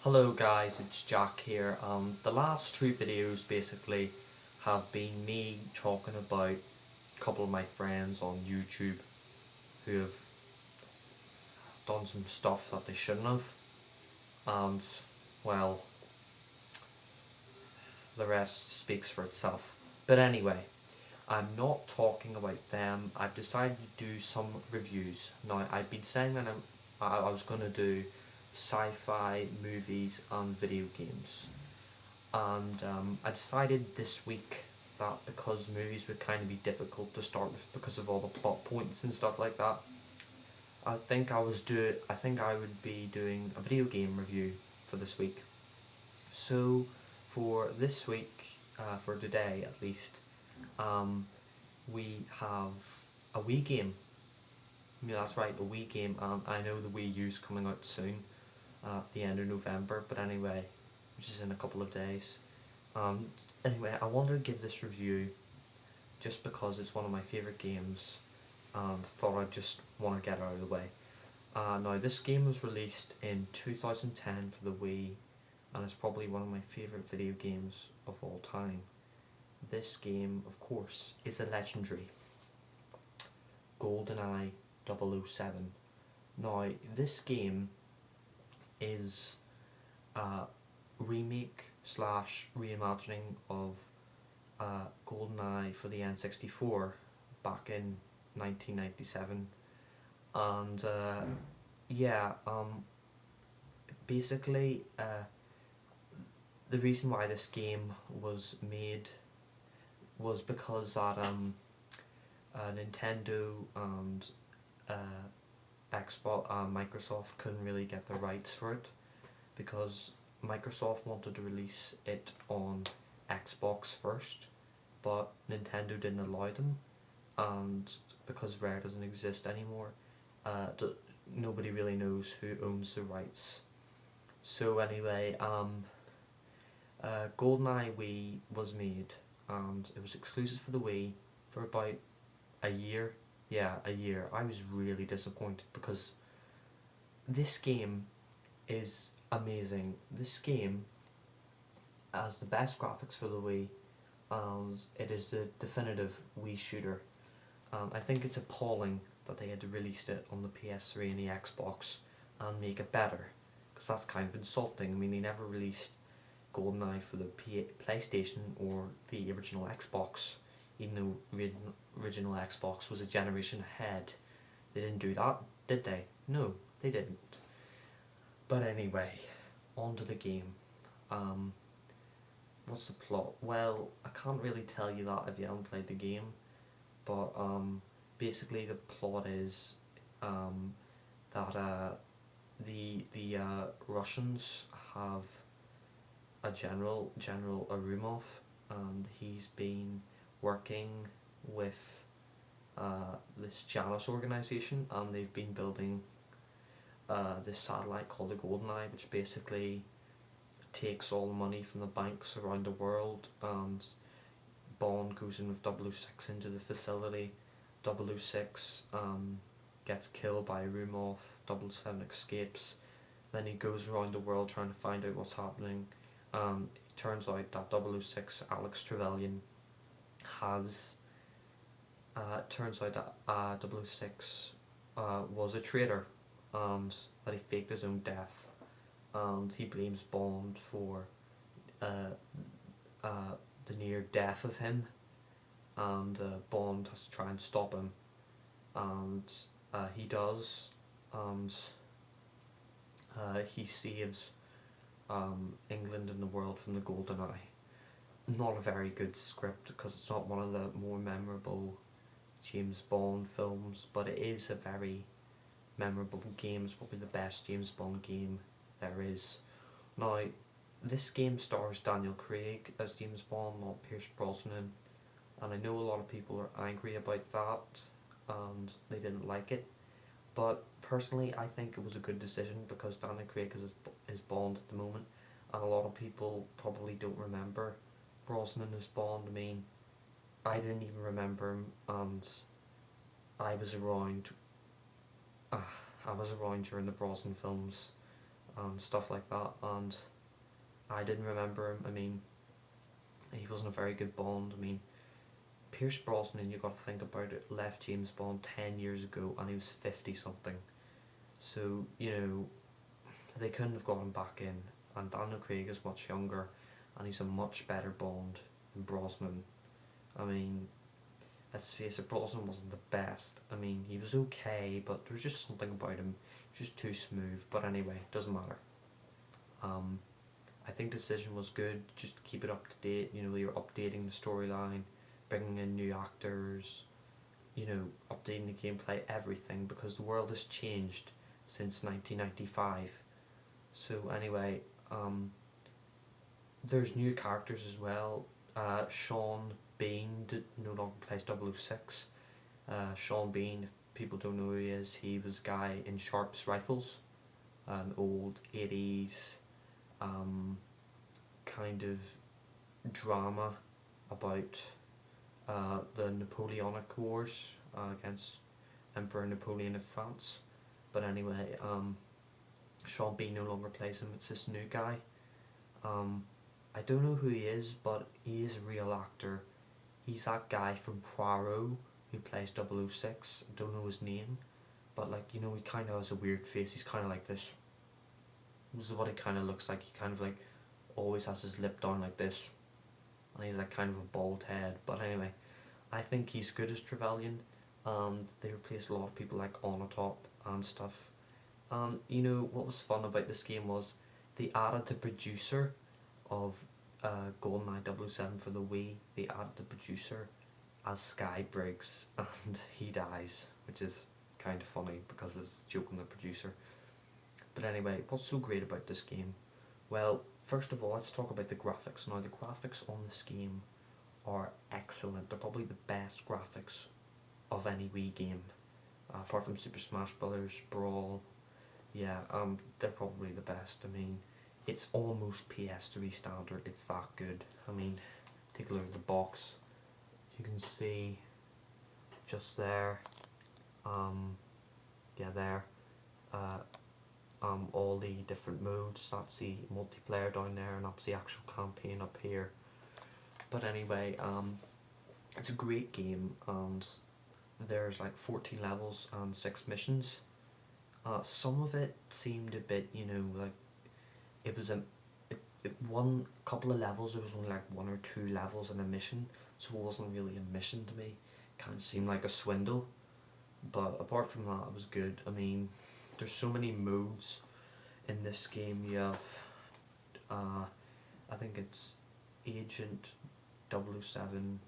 Hello guys, it's Jack here. The last two videos basically have been me talking about a couple of my friends on YouTube who have done some stuff that they shouldn't have, and well, the rest speaks for itself. But anyway, I'm not talking about them. I've decided to do some reviews. Now, I've been saying that I was going to do sci-fi movies and video games. And I decided this week that because movies would kind of be difficult to start with because of all the plot points and stuff like that, I think I would be doing a video game review for this week. So for this week, for today at least, we have a Wii game. Yeah, that's right, a Wii game. I know the Wii U's coming out soon, at the end of November. But anyway, which is in a couple of days. Um, anyway, I wanted to give this review just because it's one of my favourite games and thought I'd just want to get it out of the way. Now, this game was released in 2010 for the Wii, and it's probably one of my favourite video games of all time. This game, of course, is a legendary Goldeneye 007. Now, this game is a remake slash reimagining of Goldeneye for the N64 back in 1997, and basically the reason why this game was made was because that Nintendo and Microsoft couldn't really get the rights for it, because Microsoft wanted to release it on Xbox first, but Nintendo didn't allow them, and because Rare doesn't exist anymore, nobody really knows who owns the rights. So anyway, Goldeneye Wii was made, and it was exclusive for the Wii for about a year. Yeah, a year. I was really disappointed because this game is amazing. This game has the best graphics for the Wii, and it is the definitive Wii shooter. I think it's appalling that they had to release it on the PS3 and the Xbox and make it better, because that's kind of insulting. I mean, they never released Goldeneye for the PlayStation or the original Xbox, even though original Xbox was a generation ahead. They didn't do that, did they? No, they didn't. But anyway, on to the game. What's the plot? Well, I can't really tell you that if you haven't played the game, but basically the plot is that the Russians have a General Arumov, and he's been working with this Janus organization, and they've been building this satellite called the Goldeneye, which basically takes all the money from the banks around the world, and Bond goes in with 006 into the facility. 006 gets killed by Arumov, 007 escapes, then he goes around the world trying to find out what's happening. It turns out that 006, Alex Trevelyan, turns out that 006 was a traitor, and that he faked his own death, and he blames Bond for the near death of him, and Bond has to try and stop him, and he does, and he saves England and the world from the Goldeneye. Not a very good script, because it's not one of the more memorable James Bond films, but it is a very memorable game. It's probably the best James Bond game there is. Now, this game stars Daniel Craig as James Bond, not Pierce Brosnan, and I know a lot of people are angry about that and they didn't like it, but personally I think it was a good decision, because Daniel Craig is Bond at the moment, and a lot of people probably don't remember Brosnan as Bond. I mean, I didn't even remember him, and I was around during the Brosnan films, and stuff like that, and I didn't remember him. I mean, he wasn't a very good Bond. I mean, Pierce Brosnan, you got to think about it, left James Bond 10 years ago and he was 50 something. So, you know, they couldn't have got him back in. And Daniel Craig is much younger and he's a much better Bond than Brosnan. I mean, let's face it, Brosnan wasn't the best. I mean, he was okay, but there was just something about him, just too smooth. But anyway, doesn't matter. I think Decision was good, just keep it up to date, you know, you're updating the storyline, bringing in new actors, you know, updating the gameplay, everything, because the world has changed since 1995. So anyway, there's new characters as well. Sean Bean no longer plays 006. Sean Bean, if people don't know who he is, he was a guy in Sharp's Rifles, an old 80s kind of drama about the Napoleonic Wars against Emperor Napoleon of France. But anyway, Sean Bean no longer plays him, it's this new guy. I don't know who he is, but he is a real actor. He's that guy from Poirot who plays 006. I don't know his name, but like, you know, he kind of has a weird face. He's kind of like this. This is what he kind of looks like. He kind of like always has his lip down like this, and he's like kind of a bald head. But anyway, I think he's good as Trevelyan, and they replaced a lot of people like Onatop and stuff. You know what was fun about this game was they added the producer of Goldeneye 007 for the Wii. They added the producer as Sky Briggs, and he dies, which is kind of funny because it's joking the producer. But anyway, what's so great about this game? Well, first of all, let's talk about the graphics. Now, the graphics on this game are excellent. They're probably the best graphics of any Wii game, apart from Super Smash Bros. Brawl. Yeah, they're probably the best. I mean, it's almost PS3 standard. It's that good. I mean, take a look at the box. You can see just there. Yeah, there. All the different modes. That's the multiplayer down there, and that's the actual campaign up here. But anyway, it's a great game, and there's like 14 levels and 6 missions. Some of it seemed a bit, you know, like it was one couple of levels. There was only like 1 or 2 levels in a mission, so it wasn't really a mission to me. Kind of seemed like a swindle. But apart from that, it was good. I mean, there's so many modes in this game. You have, I think it's Agent 007,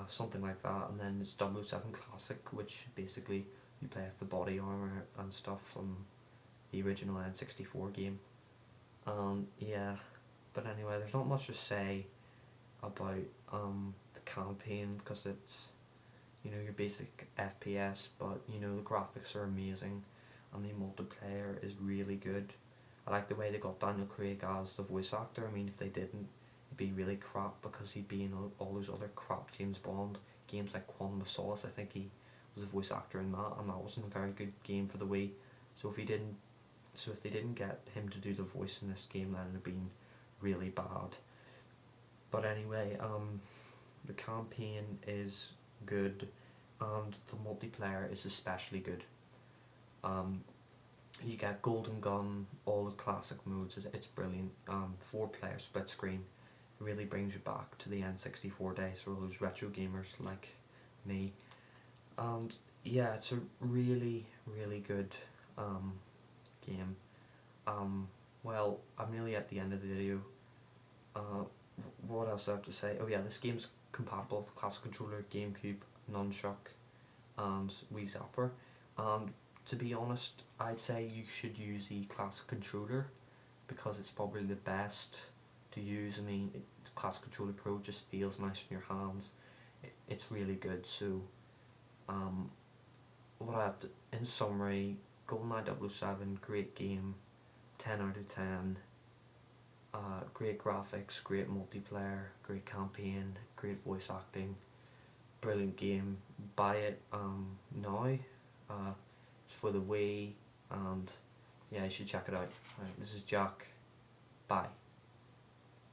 something like that, and then it's 007 Classic, which basically you play with the body armor and stuff from the original N64 game. Yeah, but anyway, there's not much to say about the campaign because it's, you know, your basic FPS, but you know, the graphics are amazing and the multiplayer is really good. I like the way they got Daniel Craig as the voice actor. I mean, if they didn't, it'd be really crap because he'd be in all those other crap James Bond games like Quantum of Solace. I think he was a voice actor in that, and that wasn't a very good game for the Wii. So if they didn't get him to do the voice in this game, then it'd have been really bad. But anyway, the campaign is good, and the multiplayer is especially good. You get Golden Gun, all the classic modes, it's brilliant. 4-player split screen, it really brings you back to the N64 days for all those retro gamers like me. And yeah, it's a really, really good game. Well, I'm nearly at the end of the video. What else do I have to say? Oh yeah, this game's compatible with Classic Controller, GameCube, Nunchuck, and Wii Zapper. And to be honest, I'd say you should use the Classic Controller because it's probably the best to use. I mean, the Classic Controller Pro just feels nice in your hands. It's really good. So, what I have to, in summary, Goldeneye 007, great game, 10 out of 10. Great graphics, great multiplayer, great campaign, great voice acting, brilliant game. Buy it now. It's for the Wii, and yeah, you should check it out. Right, this is Jack. Bye.